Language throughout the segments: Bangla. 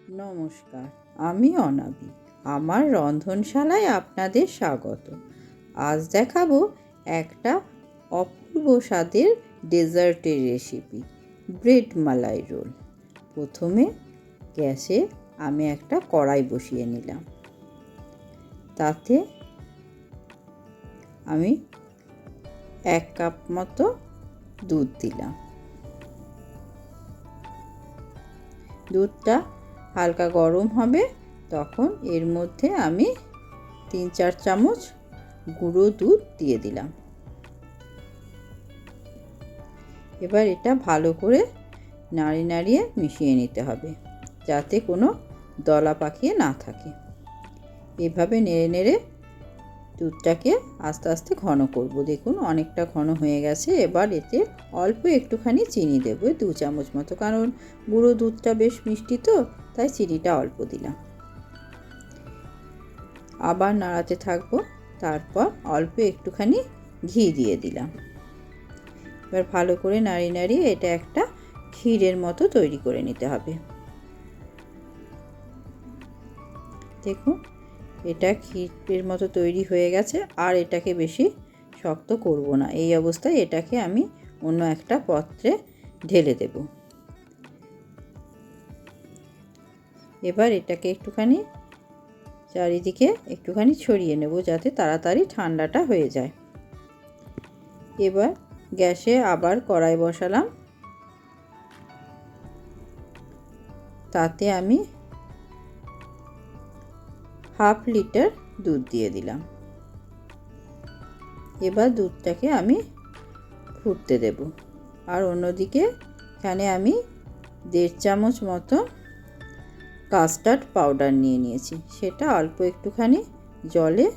নমস্কার, আমি অনাবি। আমার রন্ধনশালায় আপনাদের স্বাগত। আজ দেখাবো একটা অপূর্ব স্বাদের ডেজার্টের রেসিপি, ব্রেড মালাই রোল। প্রথমে গ্যাসে আমি একটা কড়াই বসিয়ে নিলাম। তাতে আমি 1 কাপ মতো দুধ দিলাম। দুধটা হালকা গরম হবে, তখন এর মধ্যে আমি 3-4 চামচ গুঁড়ো দুধ দিয়ে দিলাম। এবার এটা ভালো করে নাড়িয়ে মিশিয়ে নিতে হবে, যাতে কোনো দলা পাকিয়ে না থাকে। এভাবে নেড়ে দুধটাকে আস্তে আস্তে ঘন করব। দেখুন অনেকটা ঘন হয়ে গেছে। এবার এতে অল্প একটুখানি চিনি দেবো, 2 চামচ মতো, কারণ গুঁড়ো দুধটা বেশ মিষ্টি তো, তাই চিনিটা অল্প দিলাম। আবার নাড়াতে থাকবো। তারপর অল্প একটুখানি ঘি দিয়ে দিলাম। এবার ভালো করে নাড়িয়ে এটা একটা ক্ষীরের মতো তৈরি করে নিতে হবে। দেখুন এটা ক্ষীরের মতো তৈরি হয়ে গেছে। আর এটাকে বেশি শক্ত করব না। এই অবস্থায় এটাকে আমি অন্য একটা পাত্রে ঢেলে দেব। এবার এটাকে একটুখানি চারিদিকে একটুখানি ছড়িয়ে নেব, যাতে তাড়াতাড়ি ঠান্ডাটা হয়ে যায়। এবার গ্যাসে আবার কড়াই বসালাম। তাতে আমি 1/2 লিটার দুধ দিয়ে দিলাম। এবার দুধটাকে আমি ফুটতে দেব। আর অন্যদিকে এখানে আমি 1.5 চামচ মতো কাস্টার্ড পাউডার নিয়েছি। সেটা অল্প একটুখানি জলে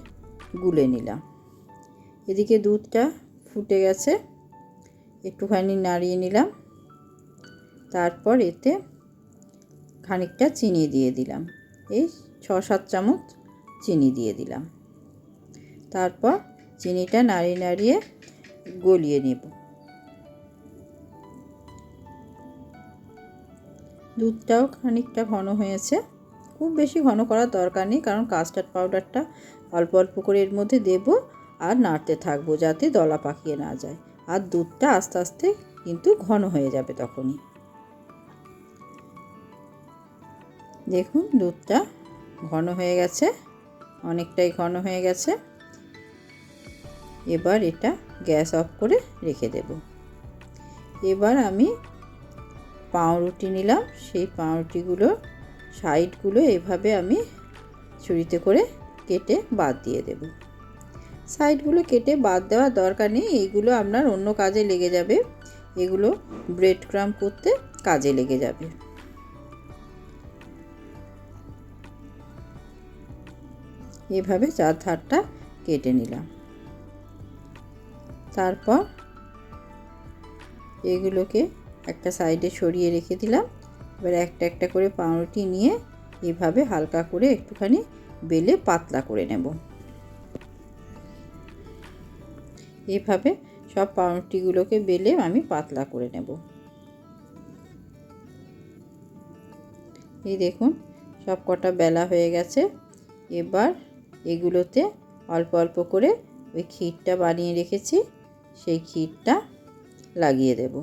গুলে নিলাম। এদিকে দুধটা ফুটে গেছে, একটুখানি নাড়িয়ে নিলাম। তারপর এতে খানিকটা চিনি দিয়ে দিলাম। এই 6-7 চামচ চিনি দিয়ে দিলাম। তারপর চিনিটা নাড়িয়ে গলিয়ে নেব। দুধটাও খানিকটা ঘন হয়েছে। খুব বেশি ঘন করার দরকার নেই, কারণ কাস্টার্ড পাউডারটা অল্প অল্প করে এর মধ্যে দেব আর নাড়তে থাকবো, যাতে দলা পাকিয়ে না যায়। আর দুধটা আস্তে আস্তে কিন্তু ঘন হয়ে যাবে তখনই। দেখুন দুধটা ঘন হয়ে গেছে, অনেকটাই ঘন হয়ে গেছে। এবার এটা গ্যাস অফ করে রেখে দেব। এবার আমি পাউরুটি নিলাম। সেই পাউরুটিগুলো সাইডগুলো এভাবে আমি ছুরিতে করে কেটে বাদ দিয়ে দেব। সাইডগুলো কেটে বাদ দেওয়ার দরকার নেই, এইগুলো আপনার অন্য কাজে লেগে যাবে। এগুলো ব্রেড ক্রাম্ব করতে কাজে লেগে যাবে। এভাবে 4 ধারটা কেটে নিলাম। তারপর এগুলোকে একটা সাইডে সরিয়ে রেখে দিলাম। এবার একটা একটা করে পাউরুটি নিয়ে এভাবে হালকা করে একটুখানি বেলে পাতলা করে নেব। এভাবে সব পাউরুটিগুলোকে বেলে আমি পাতলা করে নেব। এই দেখুন সব কটা বেলা হয়ে গেছে। এবার এগুলোতে অল্প অল্প করে ওই ক্ষীরটা বানিয়ে রেখেছি, সেই ক্ষীরটা লাগিয়ে দেব।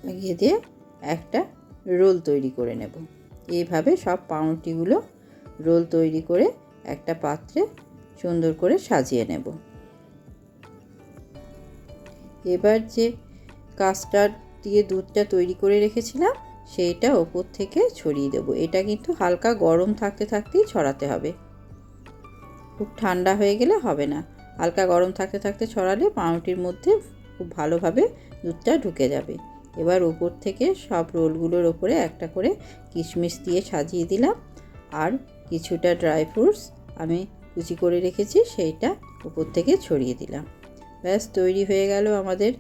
লাগিয়ে দিয়ে একটা রোল তৈরি করে নেব। এইভাবে সব পাউরুটিগুলো রোল তৈরি করে একটা পাত্রে সুন্দর করে সাজিয়ে নেব। এবার যে কাস্টার্ড দিয়ে দুধটা তৈরি করে রেখেছিলাম, সেইটা ওপর থেকে ছড়িয়ে দেব। এটা কিন্তু হালকা গরম থাকতে থাকতেই ছড়াতে হবে, খুব ঠান্ডা হয়ে গেলে হবে না। হালকা গরম থাকতে থাকতে ছড়ালে পাউরুটির মধ্যে খুব ভালোভাবে দুধটা ঢুকে যাবে। এবার ওপর থেকে সব রোলগুলোর ওপরে একটা করে কিশমিশ দিয়ে সাজিয়ে দিলাম। আর কিছুটা ড্রাই ফ্রুটস আমি কুচি করে রেখেছি, সেইটা ওপর থেকে ছড়িয়ে দিলাম। ব্যাস তৈরি হয়ে গেল আমাদের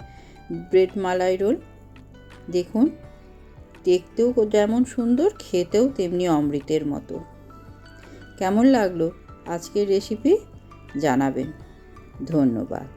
ব্রেড মালাই রোল। দেখুন দেখতেও যেমন সুন্দর, খেতেও তেমনি অমৃতের মতো। কেমন লাগলো আজকের রেসিপি জানাবেন। ধন্যবাদ।